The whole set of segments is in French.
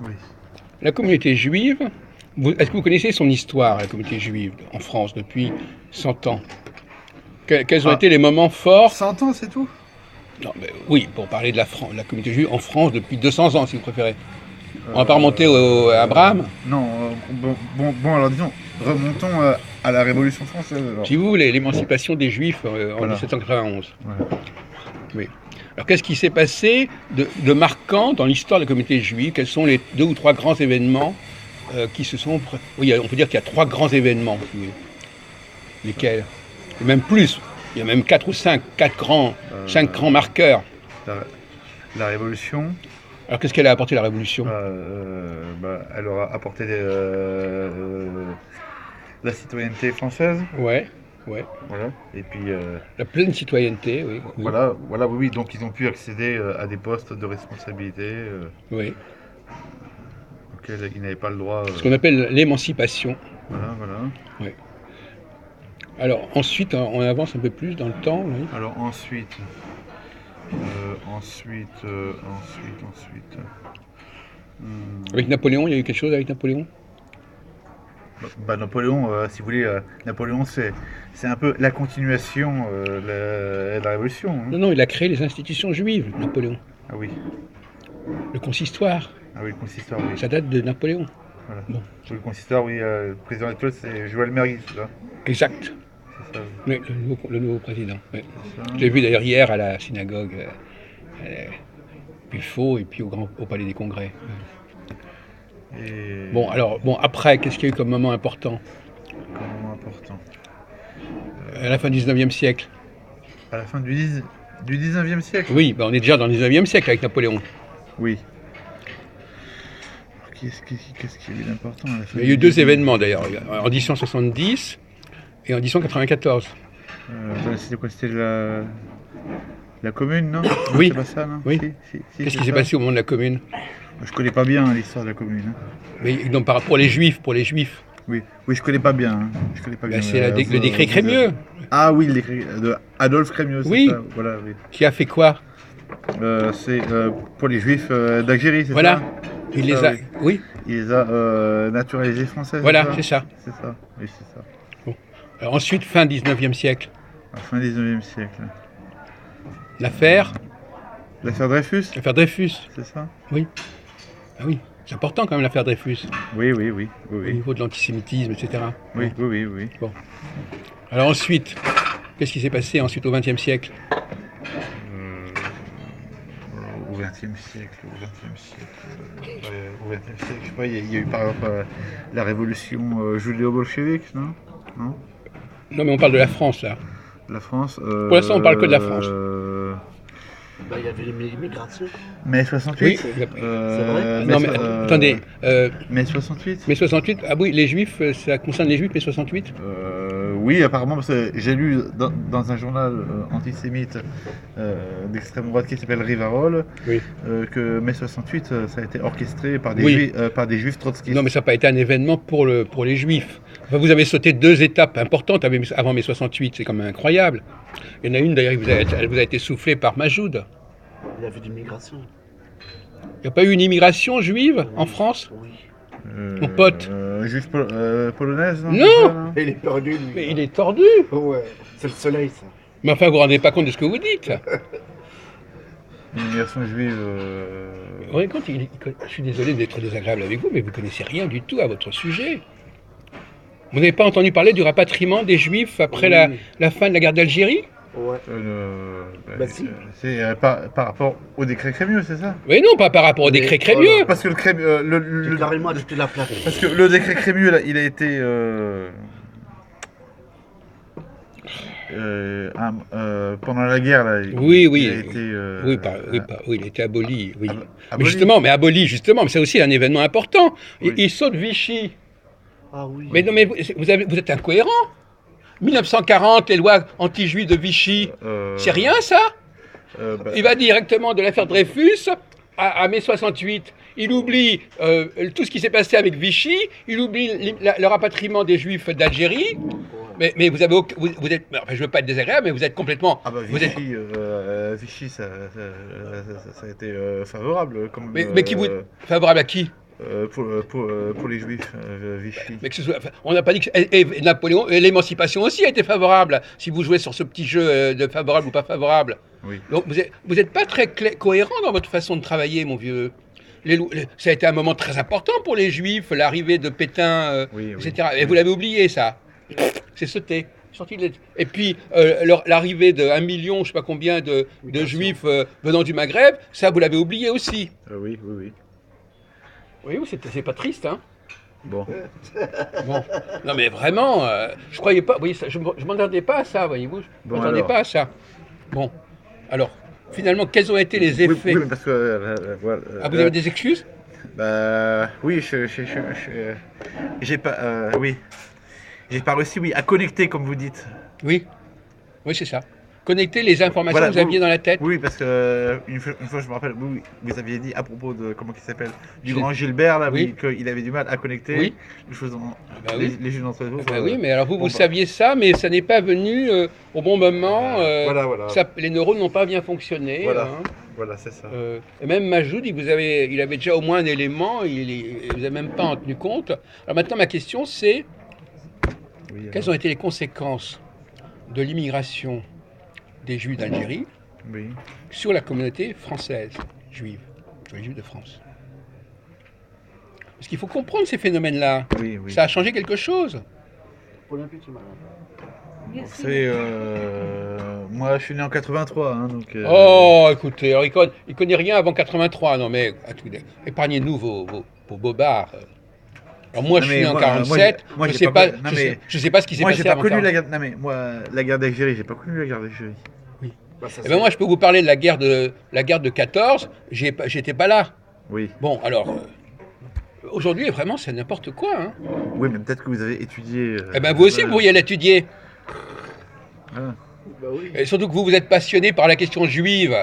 Oui. La communauté juive, est-ce que vous connaissez son histoire, la communauté juive, en France, depuis 100 ans? Quels ont été les moments forts? 100 ans, c'est tout? Non, mais oui, pour parler de la communauté juive en France depuis 200 ans, si vous préférez. On va pas remonter à Abraham. Non, alors disons, remontons à la Révolution française alors. Si vous voulez, l'émancipation des Juifs en Voilà. 1791. Voilà. Oui. Alors qu'est-ce qui s'est passé de marquant dans l'histoire de la communauté juive? Quels sont les 2 ou 3 grands événements qui se sont... Oui, on peut dire qu'il y a 3 grands événements. Si vous voulez. Lesquels? Et même plus. Il y a même 4 ou 5 5 grands marqueurs. La Révolution, Alors qu'est-ce qu'elle a apporté, la Révolution? elle aura apporté la citoyenneté française. Ouais. Voilà. Et puis, La pleine citoyenneté, oui. oui. Donc ils ont pu accéder à des postes de responsabilité Oui. auxquels ils n'avaient pas le droit. Ce qu'on appelle l'émancipation. Voilà. Oui. Alors ensuite, on avance un peu plus dans le temps. Oui. Alors ensuite. Avec Napoléon, il y a eu quelque chose avec Napoléon? Napoléon, si vous voulez, Napoléon, c'est un peu la continuation de la Révolution. Hein. Non, il a créé les institutions juives, Napoléon. Ah oui. Le consistoire. Ah oui, le consistoire, oui. Ça date de Napoléon. Voilà. Bon. Le consistoire, oui. Le président actuel, c'est Joël Mergui, c'est ça? Exact. C'est ça. Oui, le nouveau président. Oui. C'est ça. Je l'ai vu d'ailleurs hier à la synagogue, Buffo, et puis au Palais des Congrès. Et Bon, alors, après, qu'est-ce qu'il y a eu comme moment important comme moment important. à la fin du 19e siècle? À la fin du 19e siècle? Oui, on est déjà dans le 19e siècle avec Napoléon. Oui. Qu'est-ce qu'il y a eu d'important à la fin Il y a eu 2 événements d'ailleurs, en 1870 et en 1894. C'était quoi? C'était la commune, non? Oui. C'est pas ça, non? Oui. Si, Qu'est-ce c'est qui s'est ça. passé au moment de la Commune? Je connais pas bien l'histoire de la commune. Hein. Mais donc, pour les Juifs, Oui, je connais pas bien. Hein. Je connais pas bien. c'est le décret Crémieux. Ah oui, le décret de Adolphe Crémieux, c'est Oui. ça. Voilà, oui. Qui a fait quoi? C'est pour les Juifs d'Algérie, c'est Voilà. ça? Il les Ça, a. Oui. Il les a naturalisés français. Voilà, c'est ça. C'est ça. Oui, c'est ça. Bon. Alors ensuite, fin 19e siècle. À la fin du 19e siècle. L'affaire Dreyfus, Dreyfus. c'est ça? Oui. Ah oui. C'est important quand même l'affaire Dreyfus. Oui. Au niveau de l'antisémitisme, etc. Oui. Bon. Alors ensuite, qu'est-ce qui s'est passé ensuite au XXe siècle? Au XXe siècle, je sais pas, il y a eu par exemple la révolution judéo-bolchevique, non? Non, mais on parle de la France là. La France. Pour l'instant, on parle que de la France. Il y avait l'immigration. Mai 68. Oui. C'est vrai? Non, mais attendez. Mai 68. Mai 68. Ah oui, les Juifs, ça concerne les Juifs, mai 68? Oui, apparemment, parce que j'ai lu dans un journal antisémite d'extrême droite qui s'appelle Rivarol, Oui. que mai 68, ça a été orchestré par Oui. des juifs trotskistes. Non, mais ça n'a pas été un événement pour les Juifs. Enfin, vous avez sauté 2 étapes importantes avant mai 68, c'est quand même incroyable. Il y en a une d'ailleurs, elle vous a été soufflée par Majoud. Il y avait l'immigration. Il n'y a pas eu une immigration juive en France? Oui. Mon pote. Juif polonaise, non? Non. C'est ça, non? Il est perdu, lui. Mais il est tordu. Ouais. C'est le soleil, ça. Mais enfin, vous vous rendez pas compte de ce que vous dites. L'immigration juive. Vous vous rendez compte, je suis désolé d'être désagréable avec vous, mais vous ne connaissez rien du tout à votre sujet. Vous n'avez pas entendu parler du rapatriement des Juifs après la fin de la guerre d'Algérie? Ouais. Si. C'est par rapport au décret Crémieux, c'est ça? Mais non, pas par rapport au décret Crémieux. Parce que le Crémieux, J'ai carrément ajouté la plaque. parce que le décret Crémieux, là, il a été pendant la guerre, là. Oui. Il a été, Il a été aboli. Oui. Mais aboli. aboli, justement, mais c'est aussi un événement important. Oui. Il saute Vichy. Ah oui. Mais non, mais vous êtes incohérent. 1940, les lois anti-juives de Vichy, c'est rien ça? Il va directement de l'affaire Dreyfus à mai 68. Il oublie tout ce qui s'est passé avec Vichy, il oublie le rapatriement des Juifs d'Algérie. Mais vous avez vous êtes, enfin, je veux pas être désagréable, mais vous êtes complètement. Ah bah vous êtes, Vichy, ça a été favorable comme mais qui vous favorable à qui? pour les Juifs, Vichy. Mais que ce soit, enfin, on n'a pas dit que et Napoléon et l'émancipation aussi a été favorable. Si vous jouez sur ce petit jeu de favorable ou pas favorable, Oui. donc vous êtes pas très cohérent dans votre façon de travailler, mon vieux. Ça a été un moment très important pour les Juifs, l'arrivée de Pétain, Oui, oui. etc. Et vous l'avez oublié, ça. C'est sauté. Et puis l'arrivée de 1 million, je sais pas combien de Juifs venant du Maghreb, ça vous l'avez oublié aussi. Oui, oui, oui. Oui, c'est pas triste, hein. Bon. Bon. Non mais vraiment, je croyais pas, vous voyez, je m'en attendais pas à ça, voyez-vous, je Bon, m'attendais alors. pas à ça. Bon, alors, finalement, quels ont été les Oui, effets? oui, mais parce que voilà, Ah, vous avez des excuses? bah, oui, j'ai pas, oui, j'ai pas réussi, oui, à connecter comme vous dites. Oui, oui, c'est ça. Connecter les informations Voilà, que vous aviez oui, dans la tête. oui, parce que une fois, je me rappelle, oui, vous aviez dit à propos de comment il s'appelle, du Gilles- grand Gilbert là, Oui. oui, qu'il avait du mal à connecter Oui. les choses, Bah oui. les juges d'entre vous. Ben oui, mais alors vous bon, bah, saviez ça, mais ça n'est pas venu au bon moment. voilà. Les neurones n'ont pas bien fonctionné. Voilà. Hein. Voilà, c'est ça. Et même Majoud, il avait déjà au moins un élément, il vous avez même pas en tenu compte. Alors maintenant, ma question, c'est Oui, quelles ont été les conséquences de l'immigration des Juifs d'Algérie oui. sur la communauté française juive, sur les Juifs de France? Parce qu'il faut comprendre ces phénomènes-là. Oui, oui. Ça a changé quelque chose. Pour l'appétit, madame. Vous savez, moi je suis né en 83, hein, donc. Oh, écoutez, alors, il connaît rien avant 83. Non, mais épargnez-nous vos bobards. Alors moi, Non, je mais suis né en moi, 47. moi, Je j'ai sais pas pas, connu- non, mais je sais pas ce qui s'est moi passé j'ai pas avant connu 40. la guerre. Non mais moi la guerre d'Algérie, j'ai pas connu la guerre d'Algérie. Bah, ça, Eh ben moi, je peux vous parler de la guerre de 14. J'étais pas là. Oui. Bon, alors aujourd'hui, vraiment, c'est n'importe quoi. Hein. Oui, mais peut-être que vous avez étudié. Eh ben vous aussi, vous pourriez l'étudier. Voilà. Bah oui. Et surtout que vous êtes passionné par la question juive.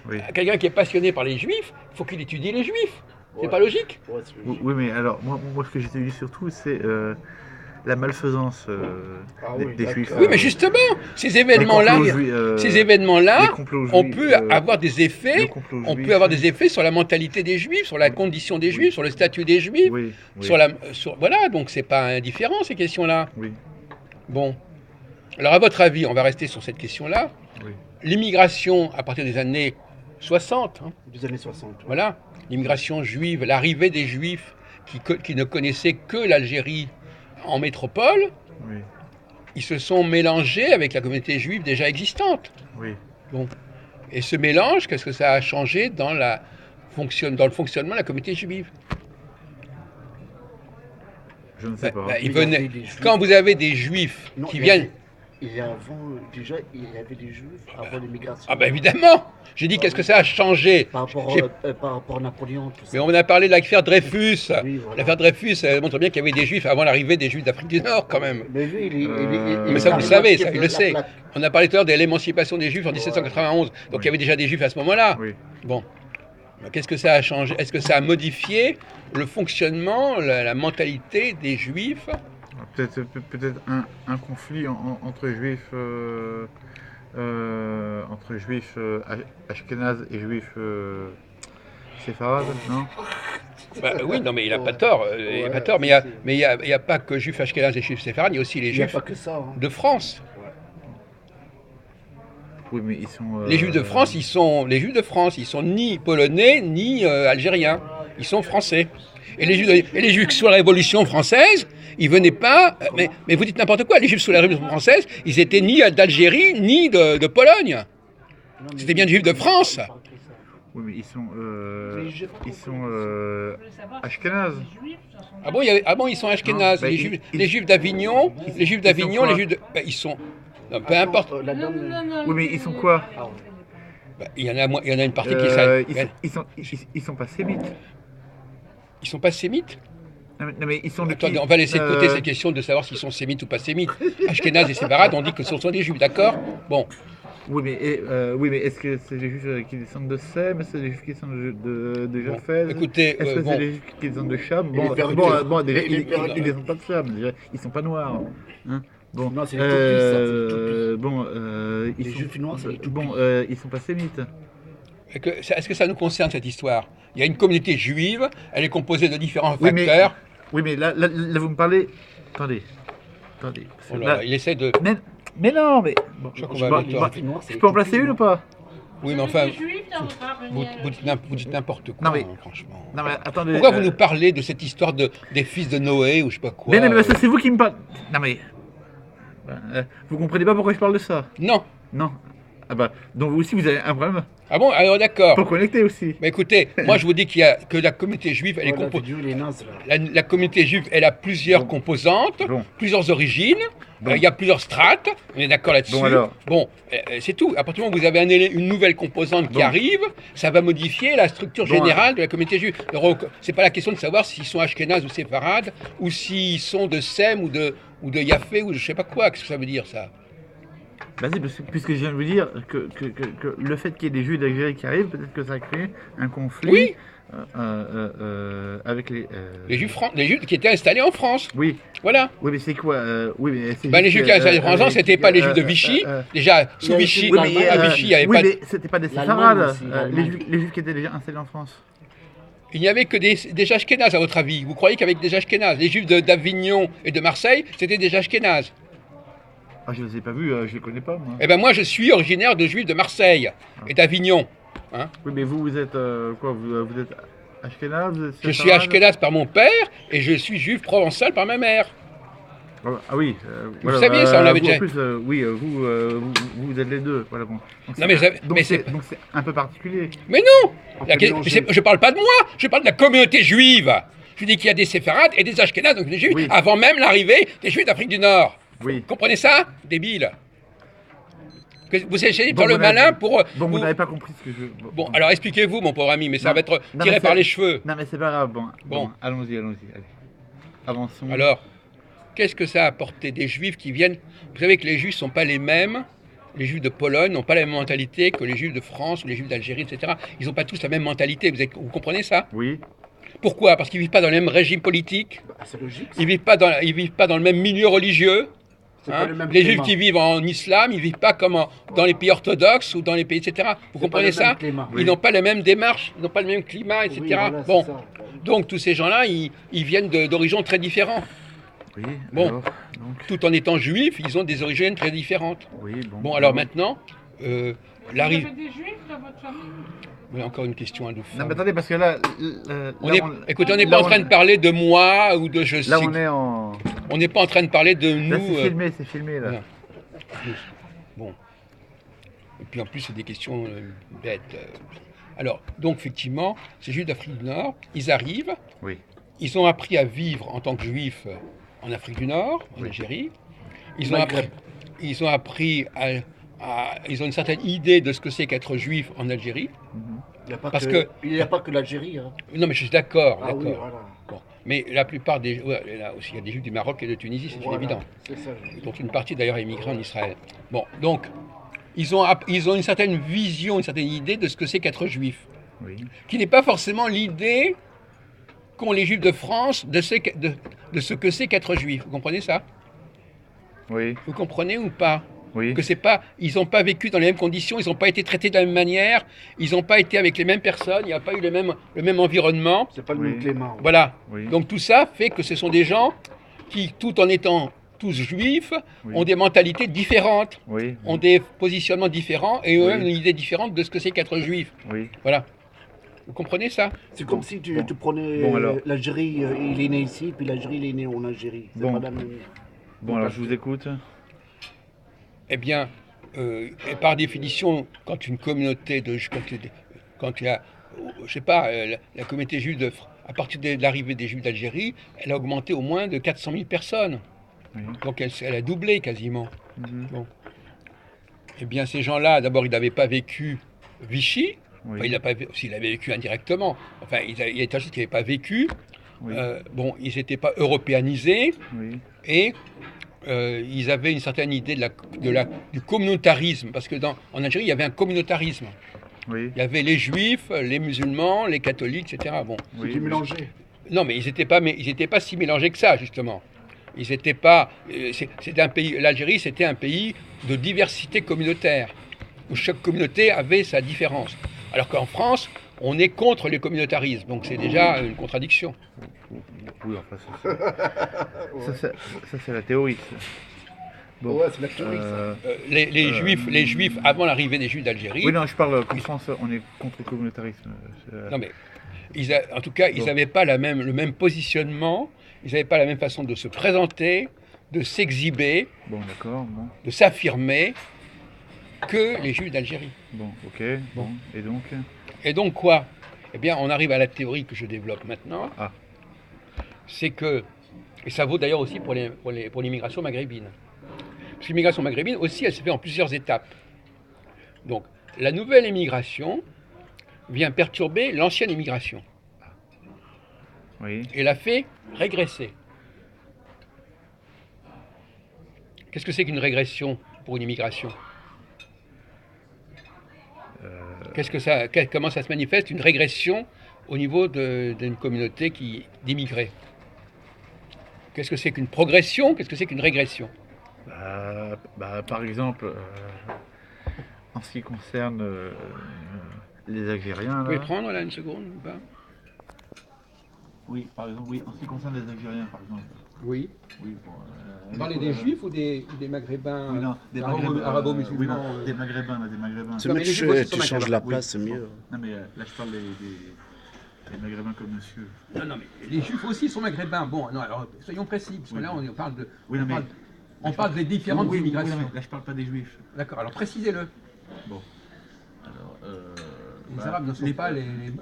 Oui. Quelqu'un qui est passionné par les juifs, il faut qu'il étudie les juifs. C'est Ouais. pas logique. Ouais, c'est Oui, oui, mais alors moi ce que j'ai étudié surtout, c'est la malfaisance Ah des, oui, des juifs. d'accord. Oui, mais justement, ces les événements-là, complots juifs, ces les événements-là, complots on juifs, peut avoir des le effets. complot On juif. peut avoir des effets sur la mentalité des juifs, sur la condition des Oui. juifs, sur le statut des juifs, Oui, oui, sur voilà, donc c'est pas indifférent ces questions-là. oui, Bon, alors à votre avis, on va rester sur cette question-là. oui. L'immigration à partir des années 60, hein, des années 60. Ouais. voilà, l'immigration juive, l'arrivée des juifs qui ne connaissaient que l'Algérie en métropole, Oui, ils se sont mélangés avec la communauté juive déjà existante. oui. Bon. Et ce mélange, qu'est-ce que ça a changé dans le fonctionnement de la communauté juive? Je ne sais pas. Bah, Il y avait des Juifs. quand vous avez des juifs Non, qui il y viennent... avait- Il y a déjà, il y avait des juifs avant l'immigration. Ah bah évidemment. J'ai dit qu'est-ce que ça a changé. Par rapport, J'ai- par rapport à Napoléon, tout ça. Mais on a parlé de l'affaire Dreyfus. Oui, voilà. L'affaire Dreyfus, elle montre bien qu'il y avait des juifs avant l'arrivée des juifs d'Afrique du Nord quand même. Mais lui, Mais ça, vous le savez, ça, il le la sait. plaque. On a parlé tout à l'heure de l'émancipation des juifs en 1791. Donc il y avait déjà des juifs à ce moment-là. Oui. Bon. Qu'est-ce que ça a changé? Est-ce que ça a modifié le fonctionnement, la mentalité des juifs? Peut-être un conflit entre juifs ashkénazes et juifs séfarades, non? Bah, oui, non, mais il n'a pas tort. Il a pas tort. Mais il y a pas que juifs ashkénazes et juifs séfarades, il y a aussi les Il n'y a juifs pas que ça. Hein. de France. Oui, mais ils sont. Les juifs de France, ils sont ni polonais ni algériens. Ils sont français. Et les juifs sous la Révolution française, ils venaient pas. Mais vous dites n'importe quoi. Les juifs sous la Révolution française, ils étaient ni d'Algérie ni de Pologne. Non, mais C'était bien des juifs de France. Oui, mais ils sont. Les juifs- Ils sont ashkénazes. Ah bon, ils sont ashkénazes. Non, bah, Les juifs d'Avignon, les juifs d'Avignon, quoi les juifs de. Bah, ils sont. Non, peu Attends, importe. la dame. Oui, mais ils sont quoi? Ah ouais. Bah, il y en a une partie qui est. Ils sont pas sémites. Ils sont pas sémites? Non, mais ils sont de Attendez, qui? on va laisser de côté cette question de savoir s'ils sont sémites ou pas sémites. Ashkénazes et séfarades, on dit que ce sont des juifs, d'accord? Bon, Oui, mais est-ce que c'est des juifs qui descendent de Sem? Est-ce que c'est des juifs qui descendent de Japheth? écoutez, Est-ce que bon. c'est des juifs qui descendent de Cham? Les perdus. Déjà, Les ils perdus. descendent pas de Cham, déjà. Ils sont pas noirs. Hein? Bon, Non, c'est les toupies, ça, c'est les toupies. bon, Les juifs noirs, c'est les toupies. bon, ils sont pas sémites. Est-ce que ça nous concerne cette histoire? Il y a une communauté juive, elle est composée de différents Oui, mais- facteurs. Oui, mais là, vous me parlez. Attendez, attendez. parce que Oh là là- là, il essaie de. mais non, mais bon, Je crois qu'on Je va parle mettre- des juifs noirs, c'est je les peux en placer toupies, une ou moi. pas? Oui, mais enfin, Les juifs dans votre arbre, vous dites n'importe quoi, Non, mais- franchement. Non, mais attendez. Pourquoi vous nous parlez de cette histoire des fils de Noé ou je sais pas quoi? Mais non, mais ça, c'est vous qui me parlez. Non, mais. Vous comprenez pas pourquoi je parle de ça? Non. Non. Ah bah, donc vous aussi, vous avez un problème Ah bon, alors d'accord. pour connecter aussi. Mais écoutez, moi je vous dis que la communauté juive, elle est Voilà, composée. t'as dit, les nazes, là. La communauté juive, elle a plusieurs Bon. composantes, Bon. plusieurs origines, Bon. il y a plusieurs strates, on est d'accord là-dessus. Bon, alors. Bon, c'est tout. À partir du moment où vous avez une nouvelle composante qui Bon. arrive, ça va modifier la structure Bon, générale de la communauté juive. Donc, c'est pas la question de savoir s'ils sont ashkénazes ou séfarades, ou s'ils sont de Sem ou de Yafé ou de je sais pas quoi. Qu'est-ce que ça veut dire ça? Vas-y, puisque je viens de vous dire que le fait qu'il y ait des Juifs d'Algérie qui arrivent, peut-être que ça crée un conflit Oui. avec les. Les Juifs qui étaient installés en France. Oui, Voilà. oui, mais c'est quoi oui, mais c'est Ben, les juste Juifs qui étaient installés en France, c'était pas les Juifs de euh, Vichy. euh, Déjà, Il y sous a Vichy, aussi oui, mais, à Vichy, il n'y avait oui, pas de- mais c'était pas des L'Allemagne séfarades, aussi, l'Allemagne. les Juifs qui étaient déjà installés en France. Il n'y avait que des Ashkénazes, à votre avis. Vous croyez qu'avec des Ashkénazes, les Juifs d'Avignon et de Marseille, c'était des Ashkénazes? Ah, je les ai pas vus, je les connais pas, moi. Eh ben moi, je suis originaire de Juifs de Marseille et d'Avignon. Oui, mais vous êtes quoi vous êtes ashkénaze, vous êtes Je suis séfarade Ashkénaze par mon père et je suis juif provençal par ma mère. Ah oui. Vous saviez ça, on l'avait vous, déjà- En plus, oui, vous êtes les deux. Voilà, bon. Donc, Non, mais c'est un peu particulier. Mais non. On La- peut mélanger. Je parle pas de moi, je parle de la communauté juive. Je dis qu'il y a des séfarades et des Ashkénazes, donc des juifs, Oui. avant même l'arrivée des juifs d'Afrique du Nord. Oui. Vous comprenez ça? Débile. Vous essayez de Bon, faire le vous n'avez- malin pour... Bon, vous vous- n'avez pas compris ce que je. Bon, alors expliquez-vous, mon pauvre ami, mais ça Non. va être Non, tiré mais par c'est- les cheveux. Non, mais c'est pas grave. Bon, Bon. allons-y, allez. Avançons. Alors, qu'est-ce que ça a apporté des juifs qui viennent... Vous savez que les juifs ne sont pas les mêmes. Les juifs de Pologne n'ont pas la même mentalité que les juifs de France ou les juifs d'Algérie, etc. Ils n'ont pas tous la même mentalité. Vous comprenez ça? Oui. Pourquoi? Parce qu'ils ne vivent pas dans le même régime politique. Bah, c'est logique. Ils vivent pas dans le même milieu religieux. C'est hein. pas le même Les climat. juifs qui vivent en islam, ils vivent pas comme dans les pays orthodoxes ou dans les pays, etc. Vous C'est comprenez pas le même ça? climat. Ils n'ont pas les mêmes démarches, ils n'ont pas le même climat, etc. Oui, voilà, c'est bon, ça. donc tous ces gens-là, ils viennent d'horizons très différents. Oui. Bon. Alors, donc, Tout en étant juifs, ils ont des origines très différentes. oui. Bon. Bon, alors maintenant, Vous avez l'arrivée... des juifs dans votre famille? Oui, encore une question à deux Non, mais attendez, parce que là. Écoutez, on n'est là, pas en on- train de parler de moi ou de je sais. Là, on est en. On n'est pas en train de parler de Là, nous. c'est filmé, là. voilà. Bon. Et puis en plus, c'est des questions bêtes. Alors, donc effectivement, ces juifs d'Afrique du Nord, ils arrivent, Oui. ils ont appris à vivre en tant que juifs en Afrique du Nord, en Oui. Algérie. Ils ont Maghreb. appris ils ont une certaine idée de ce que c'est qu'être juif en Algérie. Mhm. Il n'y a pas Parce que, que- il y a pas que l'Algérie. Hein. Non, mais je suis d'accord, Ah oui, d'accord. voilà. Bon. Mais la plupart des... ouais, là aussi, il y a des juifs du Maroc et de Tunisie, c'est Voilà, évident. C'est ça. Dont une partie d'ailleurs est immigrée en Israël. Bon, donc, ils ont une certaine vision, une certaine idée de ce que c'est qu'être juif, Oui. qui n'est pas forcément l'idée qu'ont les juifs de France de ce que c'est qu'être juif. Vous comprenez ça? Oui. Vous comprenez ou pas? Oui. Que c'est pas, ils n'ont pas vécu dans les mêmes conditions, ils n'ont pas été traités de la même manière, ils n'ont pas été avec les mêmes personnes, il n'y a pas eu le même environnement. C'est pas le Oui. même climat. Voilà. Oui. Donc tout ça fait que ce sont des gens qui, tout en étant tous juifs, Oui. ont des mentalités différentes, Oui. ont des positionnements différents et eux-mêmes Oui. une idée différente de ce que c'est qu'être juif. Oui. Voilà. Vous comprenez ça? C'est comme si tu prenais Bon, alors. l'Algérie, il est né ici, puis l'Algérie, il est né en Algérie. C'est Bon. pas la même. Bon, alors je vous écoute. Eh bien, et par définition, quand une communauté quand il y a, je sais pas, la communauté juive à partir de l'arrivée des juifs d'Algérie, elle a augmenté au moins de 400 000 personnes. Oui. Donc elle a doublé quasiment. Mhm. Bon. Eh bien, ces gens-là, d'abord, ils n'avaient pas vécu Vichy. Oui. Enfin, s'il avait vécu indirectement. Enfin, il y a des gens qui n'avaient pas vécu. Oui. Bon, ils n'étaient pas européanisés Oui. et ils avaient une certaine idée du communautarisme. Parce que en Algérie, il y avait un communautarisme. Oui. Il y avait les juifs, les musulmans, les catholiques, etc. Bon. C'est Oui. du mélangé. Non, mais ils n'étaient pas si mélangés que ça, justement. Ils n'étaient pas. C'était un pays. L'Algérie, c'était un pays de diversité communautaire, où chaque communauté avait sa différence. Alors qu'en France, on est contre les communautarismes, donc c'est déjà une contradiction. Oui, enfin, ça, c'est la théorie. ça. Bon, Ouais, c'est la théorie, ça. Les Juifs, avant l'arrivée des Juifs d'Algérie, oui, non, je parle qu'en France, on est contre le communautarisme. non mais, en tout cas, ils Bon. n'avaient pas le même positionnement, ils n'avaient pas la même façon de se présenter, de s'exhiber, Bon, d'accord, bon, de s'affirmer que les Juifs d'Algérie. bon, ok, bon, et donc Et donc quoi? Eh bien, on arrive à la théorie que je développe maintenant. Ah. C'est que, et ça vaut d'ailleurs aussi pour l'immigration maghrébine. Parce que l'immigration maghrébine aussi, elle se fait en plusieurs étapes. Donc, la nouvelle immigration vient perturber l'ancienne immigration Oui, et la fait régresser. Qu'est-ce que c'est qu'une régression pour une immigration? Comment ça se manifeste, une régression au niveau d'une communauté d'immigrés? Qu'est-ce que c'est qu'une progression? Qu'est-ce que c'est qu'une régression? par exemple, en ce qui concerne les Algériens, Vous pouvez là, prendre là une seconde ou pas? oui, par exemple, oui, en ce qui concerne les Algériens, par exemple, Oui. oui, bon, Vous parlez des Juifs ou des Maghrébins oui, non, des arabo-musulmans, oui, non, des Maghrébins, là, des Maghrébins. C'est Non, mieux mais que les Juifs aussi sont tu changes maghrébins. la Oui, place, c'est bon. mieux. Non, mais là, je parle des Maghrébins comme monsieur. Non, non, mais les Juifs aussi sont maghrébins. Bon, non, alors soyons précis, parce que Oui, là bon. on parle de, Oui, non, mais on parle des différentes oui, immigrations. non, mais là, je parle pas des Juifs. D'accord, alors précisez-le. Bon, alors, Les Arabes ne sont pas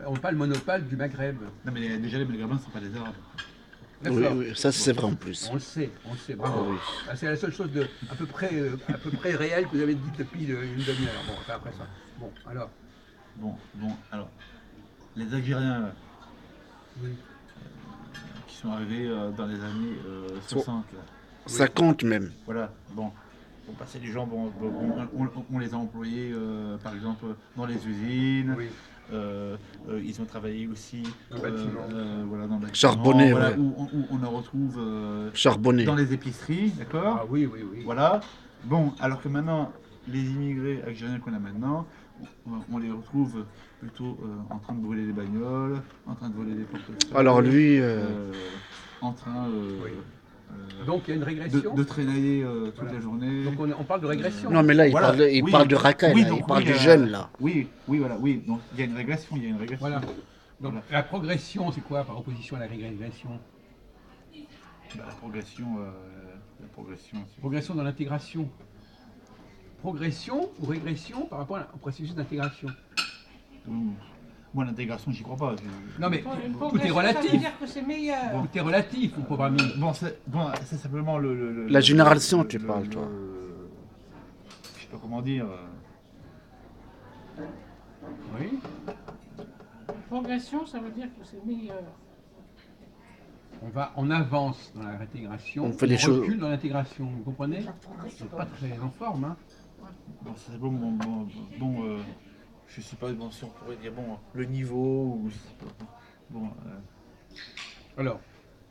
ont pas le monopole du Maghreb. Non, mais déjà, les Maghrébins ne sont pas des Arabes. Oui, D'accord. oui, ça c'est vrai en plus. On le sait, bravo. Oui. Ah, c'est la seule chose de à peu près réelle que vous avez dit depuis une demi-heure. Bon, enfin, après ça. Bon, alors. Bon, alors, les Algériens, là, Oui. qui sont arrivés dans les années 60, là. Ça compte même. Voilà, bon, c'est des gens, on les a employés, par exemple, dans les usines. Oui. Ils ont travaillé aussi Dans le bâtiment. voilà, dans le bâtiment, Charbonné, voilà, ouais. où on en retrouve Charbonné. dans les épiceries, d'accord. Ah oui, oui, oui. Voilà. Bon, alors que maintenant, les immigrés algériens qu'on a maintenant, on les retrouve plutôt en train de brûler les bagnoles, en train de voler des portefeuilles. Alors lui, en train Donc il y a une régression. de traînailler toute Voilà. la journée. Donc on parle de régression. non mais là il Voilà. parle, il Oui. parle de racaille, Oui, là. donc, Il parle oui, du jeune là. Oui, voilà, oui. Donc il y a une régression, Voilà. Donc Voilà. la progression, c'est quoi par opposition à la régression? La progression, c'est... Progression dans l'intégration. Progression ou régression par rapport au processus d'intégration? Moi, l'intégration, j'y crois pas. Non mais Bon, une tout est progression, ça veut relatif. dire que c'est meilleur. Tout est relatif, mon pauvre ami. Bon, c'est simplement La génération, tu parles, toi. Je sais pas comment dire. Oui. Progression, ça veut dire que c'est meilleur. On avance dans l'intégration, On fait des choses- recule dans l'intégration, vous comprenez? C'est pas très en forme, hein. Bon, c'est bon, je sais pas bon, si on pourrait dire bon, le niveau ou bon. Alors,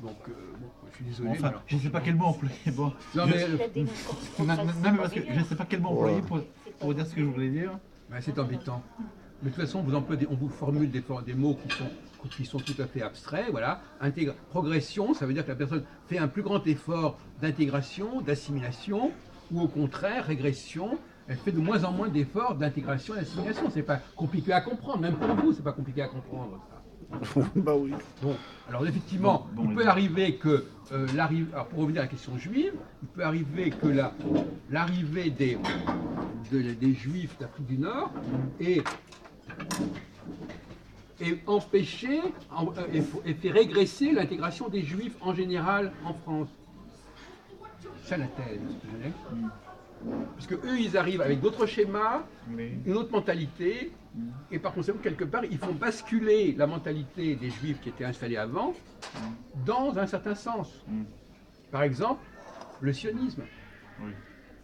donc, bon, je suis désolé. Enfin, mais alors- je sais pas quel mot employer. Bon, Non mais non, mais parce que je sais pas quel mot employer pour dire ce que je voulais dire. ben, c'est embêtant. Mais de toute façon, on vous formule des mots qui sont tout à fait abstraits. Voilà. Progression, ça veut dire que la personne fait un plus grand effort d'intégration, d'assimilation, ou au contraire, régression, elle fait de moins en moins d'efforts d'intégration et d'assimilation. C'est pas compliqué à comprendre, même pour vous, c'est pas compliqué à comprendre. Ça. Bah oui. Bon, alors effectivement, Bon, il peut arriver que alors pour revenir à la question juive, il peut arriver que l'arrivée des Juifs d'Afrique du Nord est empêché et fait régresser l'intégration des Juifs en général en France. C'est ça la thèse. vous voyez. Parce que eux, ils arrivent avec d'autres schémas, Mais une autre mentalité, et par conséquent, quelque part, ils font basculer la mentalité des Juifs qui étaient installés avant dans un certain sens. Par exemple, le sionisme. Oui.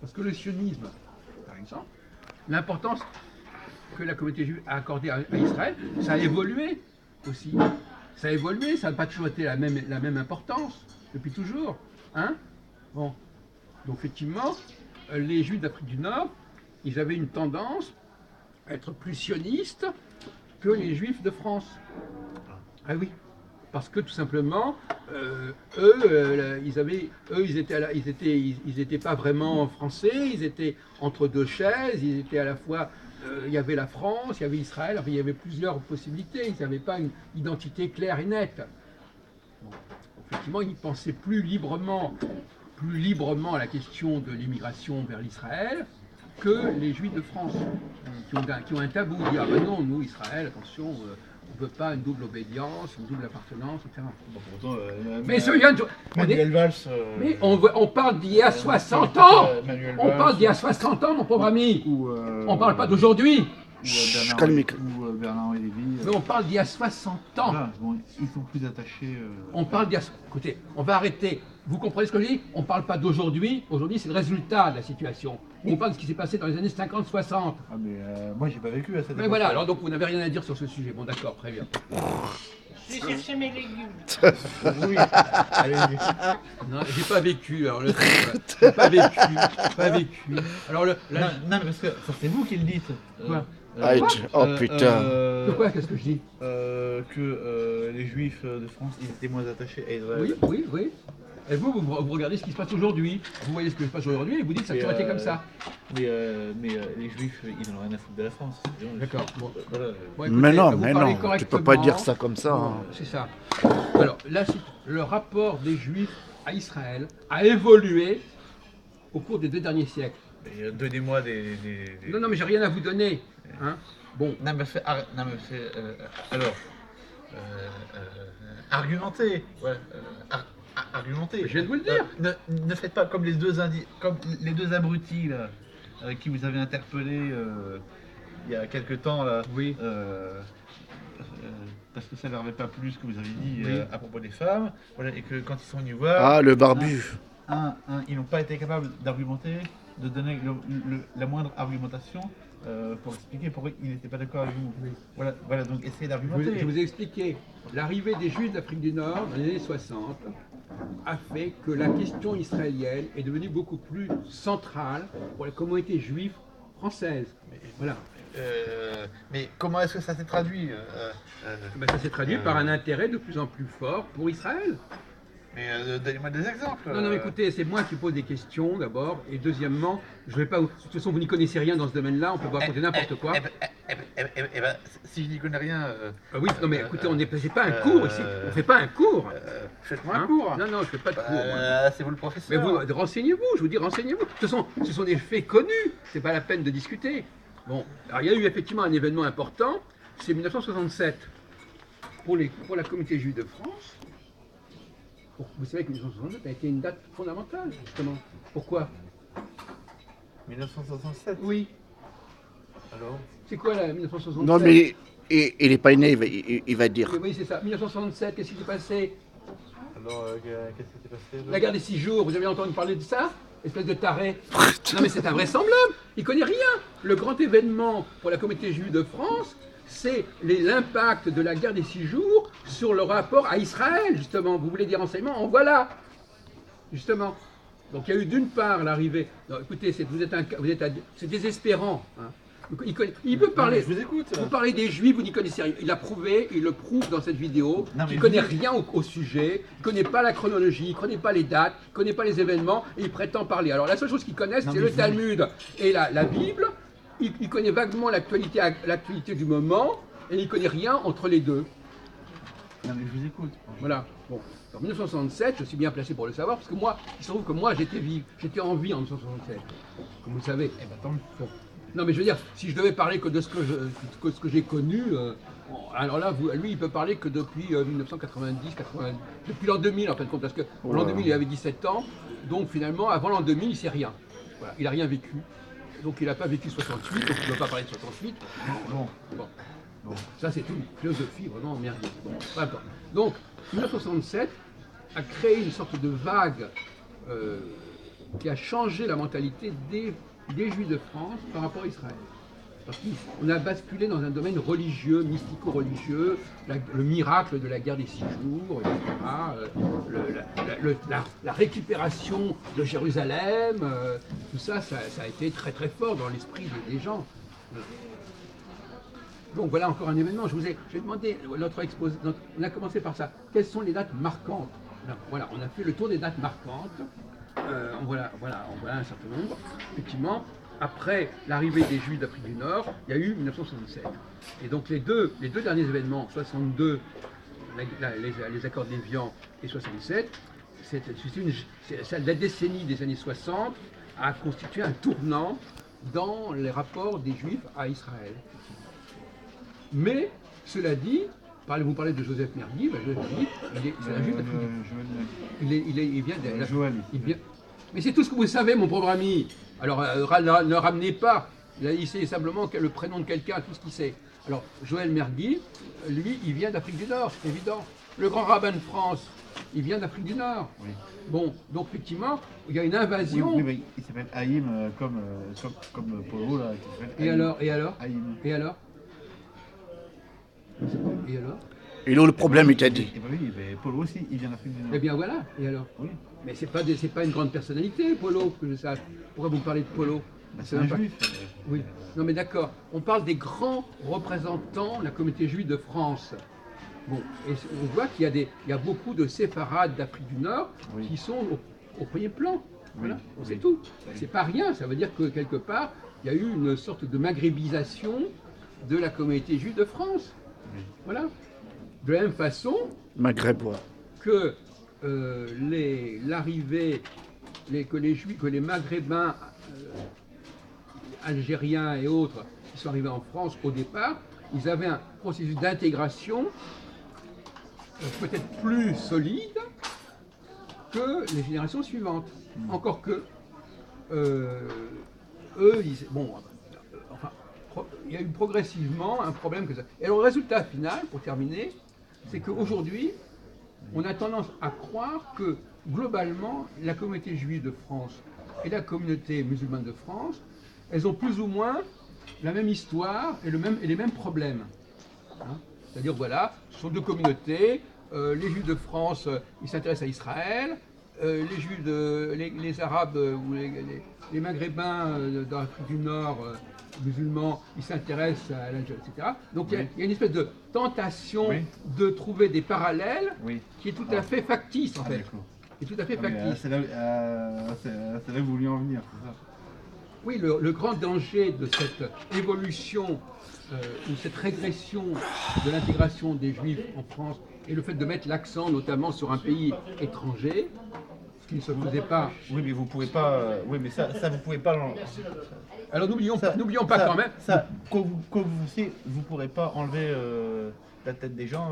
Parce que le sionisme, par exemple, l'importance que la communauté juive a accordée à Israël, ça a évolué aussi. Ça a évolué, ça n'a pas toujours été la même importance, depuis toujours. Hein? Bon. Donc effectivement, les Juifs d'Afrique du Nord, ils avaient une tendance à être plus sionistes que les Juifs de France. Ah oui. Parce que tout simplement, ils étaient pas vraiment français, ils étaient entre deux chaises, ils étaient à la fois, il y avait la France, il y avait Israël, enfin, il y avait plusieurs possibilités, ils n'avaient pas une identité claire et nette. Bon. Effectivement, ils pensaient plus librement à la question de l'immigration vers l'Israël que les Juifs de France, qui ont un tabou, dire ah ben non, nous, Israël, attention, on ne veut pas une double obédience, une double appartenance, etc. Bon, pourtant, Mais Manuel Valls. mais on parle d'il y a 60 ans. Manuel On Valls, parle d'il y a 60 ans, mon pauvre ami. ou, On ne parle pas d'aujourd'hui. Bernard-Henri Lévy. Mais on parle d'il y a 60 ans. Voilà, bon, ils sont plus attachés. On parle d'il y a... Écoutez, on va arrêter. Vous comprenez ce que je dis? On ne parle pas d'aujourd'hui. Aujourd'hui, c'est le résultat de la situation. On parle de ce qui s'est passé dans les années 50-60. Ah, mais moi, j'ai pas vécu à cette Mais époque. voilà, alors donc vous n'avez rien à dire sur ce sujet. Bon, d'accord, très bien. Je vais chercher mes légumes. Oui, allez-y. Non, j'ai pas vécu. Alors le j'ai pas vécu. Alors Non, mais parce que ça, c'est vous qui le dites. Quoi Oh putain. Pourquoi? Qu'est-ce que je dis? Que les Juifs de France, ils étaient moins attachés à Israël. Oui. Et vous regardez ce qui se passe aujourd'hui. Vous voyez ce qui se passe aujourd'hui et vous dites que ça a toujours été comme ça. Mais les Juifs, ils n'ont rien à foutre de la France. D'accord. Bon. Voilà. Bon, écoutez, Mais non, vous mais parlez non, tu peux pas correctement. dire ça comme ça. hein. C'est ça. Alors là, le rapport des Juifs à Israël a évolué au cours des 2 derniers siècles. Donnez-moi des. Non, mais j'ai rien à vous donner. Hein. Bon. Non, mais alors. Argumentez. Ouais, argumentez. Je viens de vous le dire. Ne faites pas comme les deux abrutis là, qui vous avaient interpellé il y a quelque temps là. Oui. Parce que ça ne leur avait pas plu ce que vous avez dit Oui. à propos des femmes. Voilà, et que quand ils sont venus voir. Ah, le barbu. Ils n'ont pas été capables d'argumenter, de donner la moindre argumentation pour expliquer pourquoi ils n'étaient pas d'accord avec vous. Oui. Voilà, donc essayez d'argumenter. Je vous ai expliqué. L'arrivée des Juifs d'Afrique du Nord dans les années 60 a fait que la question israélienne est devenue beaucoup plus centrale pour la communauté juive française. Voilà. Mais comment est-ce que ça s'est traduit Ben, ça s'est traduit par un intérêt de plus en plus fort pour Israël. Mais donnez-moi des exemples. Non, mais écoutez, c'est moi qui pose des questions d'abord, et deuxièmement, je vais pas. De toute façon, vous n'y connaissez rien dans ce domaine-là, on peut vous raconter n'importe quoi. Si je n'y connais rien. Oui, non, mais écoutez, on n'est pas un cours ici, on fait pas un cours. Faites-moi Hein un cours. Non, je fais pas de cours. Moi. C'est vous le Mais professeur. vous, renseignez-vous, je vous dis, renseignez-vous. De toute façon, ce sont des faits connus, c'est pas la peine de discuter. Bon, alors il y a eu effectivement un événement important, c'est 1967 pour la communauté juive de France. Vous savez que 1967 a été une date fondamentale, justement. Pourquoi? 1967. Oui. Alors C'est quoi là, 1967? Non, mais il est pas né, il va dire. Oui, c'est ça. 1967, qu'est-ce qui s'est passé? Alors, qu'est-ce qui s'est passé La guerre des 6 jours, vous avez entendu parler de ça? Espèce de taré. Non mais c'est invraisemblable, il connaît rien. Le grand événement pour la communauté juive de France, c'est l'impact de la guerre des 6 jours sur le rapport à Israël, justement. Vous voulez des renseignements? En voilà, justement. Donc il y a eu d'une part l'arrivée... Non, écoutez, c'est désespérant. Hein. Il peut parler... Je vous écoute. Vous parlez des Juifs, vous n'y connaissez rien. Il a prouvé, il le prouve dans cette vidéo. Non, mais Il ne connaît rien au sujet, il ne connaît pas la chronologie, il ne connaît pas les dates, il ne connaît pas les événements, et il prétend parler. Alors la seule chose qu'il connaisse, Non, c'est mais le vous- Talmud et la Bible. Il connaît vaguement l'actualité du moment, et il ne connaît rien entre les deux. Non, mais je vous écoute. Voilà. Bon. En 1967, je suis bien placé pour le savoir, parce que moi, il se trouve que moi, j'étais en vie en 1967, comme vous le savez. Eh ben, tant mieux. Bon. Non, mais je veux dire, si je devais parler que de ce que j'ai connu, bon, alors là, lui, il peut parler que depuis 1990, 80, depuis l'an 2000 en fin de compte, parce que l'an 2000, il avait 17 ans, donc finalement, avant l'an 2000, il ne sait rien. Voilà, il n'a rien vécu. Donc il n'a pas vécu 68, donc il ne peut pas parler de 68. Bon. Ça, c'est une philosophie vraiment merdique. Bon, peu importe. Donc, 1967 a créé une sorte de vague qui a changé la mentalité des Juifs de France par rapport à Israël. Parce qu'on a basculé dans un domaine religieux, mystico-religieux, le miracle de la guerre des 6 jours, etc., la récupération de Jérusalem, tout ça, ça a été très très fort dans l'esprit des gens. Donc voilà encore un événement. Je vais demander notre exposé. On a commencé par ça. Quelles sont les dates marquantes? Voilà, on a fait le tour des dates marquantes. Voilà un certain nombre. Effectivement, après l'arrivée des Juifs d'Afrique du Nord, il y a eu 1967. Et donc les deux derniers événements, 62, les accords d'Évian et 67, la décennie des années 60 a constitué un tournant dans les rapports des Juifs à Israël. Mais, cela dit, vous parlez de Joseph Mergui, Joseph Mergui, c'est un Juif d'Afrique. Il vient de Joël. Mais c'est tout ce que vous savez, mon pauvre ami. Alors, ne ramenez pas. Il sait simplement le prénom de quelqu'un, tout ce qu'il sait. Alors, Joël Mergui, lui, il vient d'Afrique du Nord, c'est évident. Le grand rabbin de France, il vient d'Afrique du Nord. Oui. Bon, donc effectivement, il y a une invasion. Oui, mais il s'appelle Haïm comme Polo là. Et alors Haïm. Et alors Et alors Et là, le problème, il t'a dit. Et ben oui, mais Polo aussi, il vient d'Afrique du Nord. Eh bien voilà, et alors Oui. Mais c'est pas une grande personnalité, Polo, que je sache. Pourquoi vous parlez de Polo? Bah, c'est un juif. Oui, non mais d'accord. On parle des grands représentants de la communauté juive de France. Bon, et on voit qu'il y a beaucoup de séfarades d'Afrique du Nord Oui. qui sont au premier plan. Voilà, Oui. c'est tout. C'est pas rien, ça veut dire que quelque part, il y a eu une sorte de maghrébisation de la communauté juive de France. Oui. Voilà. De la même façon Maghrébois. que les Maghrébins, Algériens et autres qui sont arrivés en France au départ, ils avaient un processus d'intégration peut-être plus solide que les générations suivantes. Encore que il y a eu progressivement un problème que ça. Et le résultat final, pour terminer, c'est qu'aujourd'hui, on a tendance à croire que globalement, la communauté juive de France et la communauté musulmane de France, elles ont plus ou moins la même histoire et les mêmes problèmes. Hein. C'est-à-dire, voilà, ce sont deux communautés. Les Juifs de France, ils s'intéressent à Israël. Les Arabes ou les Maghrébins d'Afrique du Nord, musulmans, ils s'intéressent à l'Algérie, etc. Donc il y a une espèce de tentation de trouver des parallèles qui est tout à fait factice, en fait. Qui est tout à fait factice. C'est là où vous vouliez en venir, c'est ça? Oui, le grand danger de cette évolution ou cette régression de l'intégration des Juifs en France et le fait de mettre l'accent notamment sur un pays étranger, ce qui ne se faisait pas. Oui, mais vous pouvez pas. Oui, mais ça vous pouvez pas. Alors n'oublions pas quand même. Ça, quand vous pourrez pas enlever la tête des gens.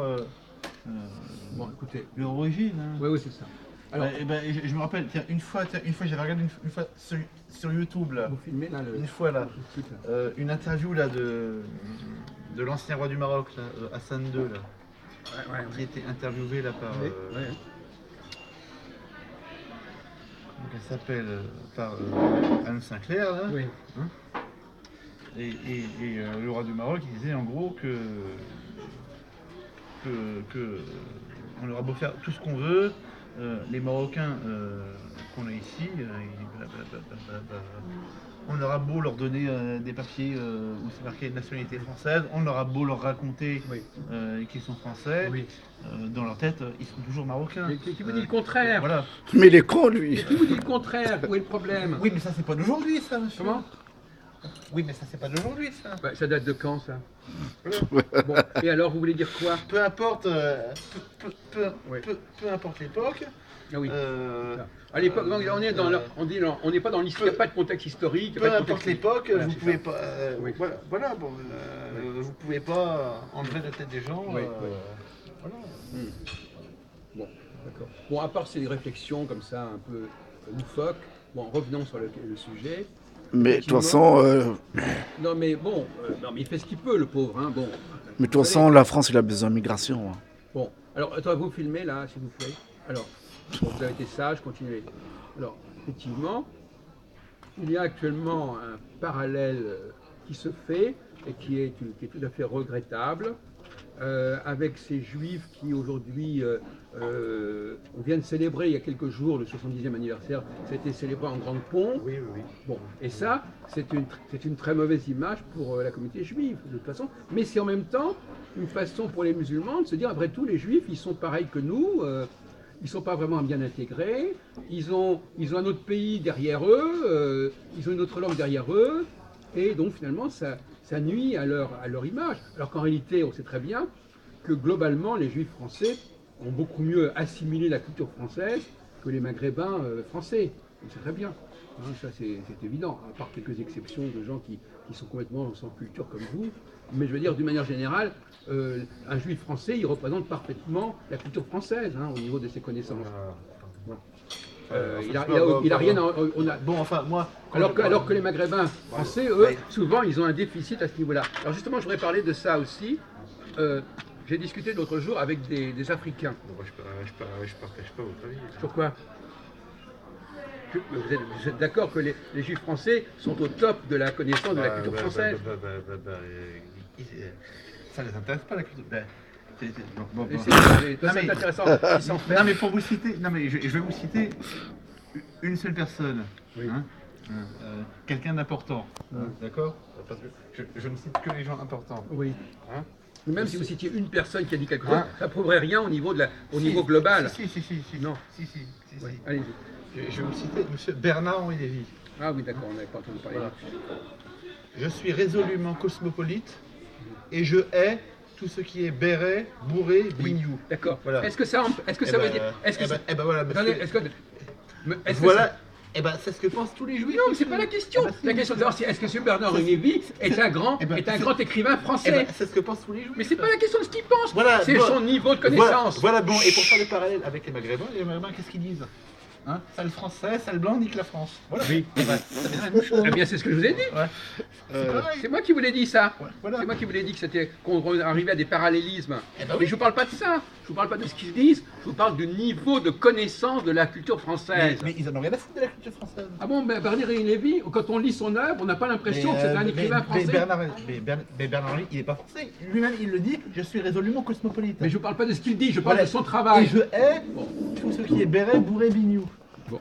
Bon, écoutez. Leur origine. Hein. Oui, c'est ça. Alors, je me rappelle, tiens, une fois j'avais regardé une fois sur YouTube là. Vous filmez là Une fois là, une interview là de l'ancien roi du Maroc là, Hassan II là, qui était interviewé là par. Donc elle s'appelle par Anne Sinclair là. Oui. Hein, et le roi du Maroc il disait en gros que on aura beau faire tout ce qu'on veut. Les Marocains qu'on a ici, on aura beau leur donner des papiers où c'est marqué nationalité française, on aura beau leur raconter qu'ils sont français, dans leur tête, ils sont toujours marocains. Qui vous dit le contraire? Voilà. Mais il est con, lui. Qui vous dit le contraire? Où est le problème? Oui, mais ça, c'est pas d'aujourd'hui, ça, monsieur. Comment? Oui, mais ça, c'est pas d'aujourd'hui, ça. Bah, ça date de quand, ça? Bon, et alors, vous voulez dire quoi? Peu importe, peu importe l'époque. Ah oui. À l'époque, on n'est pas dans l'histoire, il n'y a pas de contexte historique. Peu importe l'époque, voilà, vous pouvez ça. pas. Voilà, bon, vous pouvez pas enlever la tête des gens. Voilà. Bon, d'accord. Bon, à part ces réflexions comme ça, un peu loufoques, bon, revenons sur le sujet. Mais de toute façon, Non, mais bon, non, mais il fait ce qu'il peut, le pauvre, hein, bon. mais de toute façon, la France, il a besoin de migration. Hein. Bon, alors, attends, vous filmez là, s'il vous plaît. Alors, bon, vous avez été sage, continuez. Alors, effectivement, il y a actuellement un parallèle qui se fait et qui est tout à fait regrettable avec ces juifs qui aujourd'hui ont vient de célébrer il y a quelques jours le 70e anniversaire. Ça a été célébré en grande pompe. Oui, oui, oui. Bon, et ça, c'est une très mauvaise image pour la communauté juive, de toute façon. Mais c'est en même temps une façon pour les musulmans de se dire, après tout, les juifs, ils sont pareils que nous. Ils ne sont pas vraiment bien intégrés. Ils ont un autre pays derrière eux. Ils ont une autre langue derrière eux. Et donc, finalement, ça nuit à leur image. Alors qu'en réalité, on sait très bien que globalement, les juifs français ont beaucoup mieux assimilé la culture française que les maghrébins français. On sait très bien. Hein, ça, c'est évident, à part quelques exceptions de gens qui sont complètement sans culture comme vous. Mais je veux dire, d'une manière générale, un juif français, il représente parfaitement la culture française hein, au niveau de ses connaissances. Voilà. Il a rien à... Bon, enfin, moi... Alors que les maghrébins français, eux, souvent, ils ont un déficit à ce niveau-là. Alors justement, je voudrais parler de ça aussi. J'ai discuté l'autre jour avec des Africains. Moi, je partage pas votre avis. Sur quoi? Vous êtes d'accord que les juifs français sont au top de la connaissance de la culture française? Ça les intéresse pas la culture. Bon. C'est intéressant. Ils s'en Non mais pour vous citer, je vais vous citer une seule personne, Oui. hein, quelqu'un d'important, d'accord? Parce que je ne cite que les gens importants. Oui. Hein? Même si vous citiez une personne qui a dit quelque chose, ça ne prouverait rien au niveau, niveau global. Si. Non. Si. Oui. Allez-y. Je vais vous citer M. Bernard-Henri Lévy. Ah oui, d'accord, on n'avait pas entendu parler. Voilà. Je suis résolument cosmopolite et je hais tout ce qui est béret, bourré, bignou. D'accord. Voilà. Est-ce que ça veut dire... Voilà, Attendez, monsieur. voilà. C'est ce que pensent tous les juifs. Non, mais c'est pas la question. La question de savoir si est-ce que M. Bernard Lévy est un grand écrivain français. C'est ce que pensent tous les juifs. Mais c'est pas la question de ce qu'il pense. Voilà, c'est son niveau de connaissance. Voilà, bon, et pour faire le parallèle avec les Maghrébins, qu'est-ce qu'ils disent? Hein, sale français, sale blanc, nique la France. Voilà. Oui. Ça vient la même chose. Eh bien, c'est ce que je vous ai dit. Ouais. C'est pareil. C'est moi qui vous l'ai dit ça. Ouais, voilà. C'est moi qui vous l'ai dit qu'on arrivait à des parallélismes. Eh ben oui. Mais je vous parle pas de ça. Je vous parle pas de ce qu'ils disent. Je vous parle du niveau de connaissance de la culture française. Mais ils en ont rien à foutre de la culture française. Ah bon, ben Bernard-Henri Lévy, quand on lit son œuvre, on n'a pas l'impression que c'est un écrivain français. Mais Bernard-Henri, il n'est pas français. Lui-même, il le dit, je suis résolument cosmopolite. Mais je ne vous parle pas de ce qu'il dit, je parle Voilà. de son travail. Et je hais tout ce qui est béret, bourré, bignou. Bon.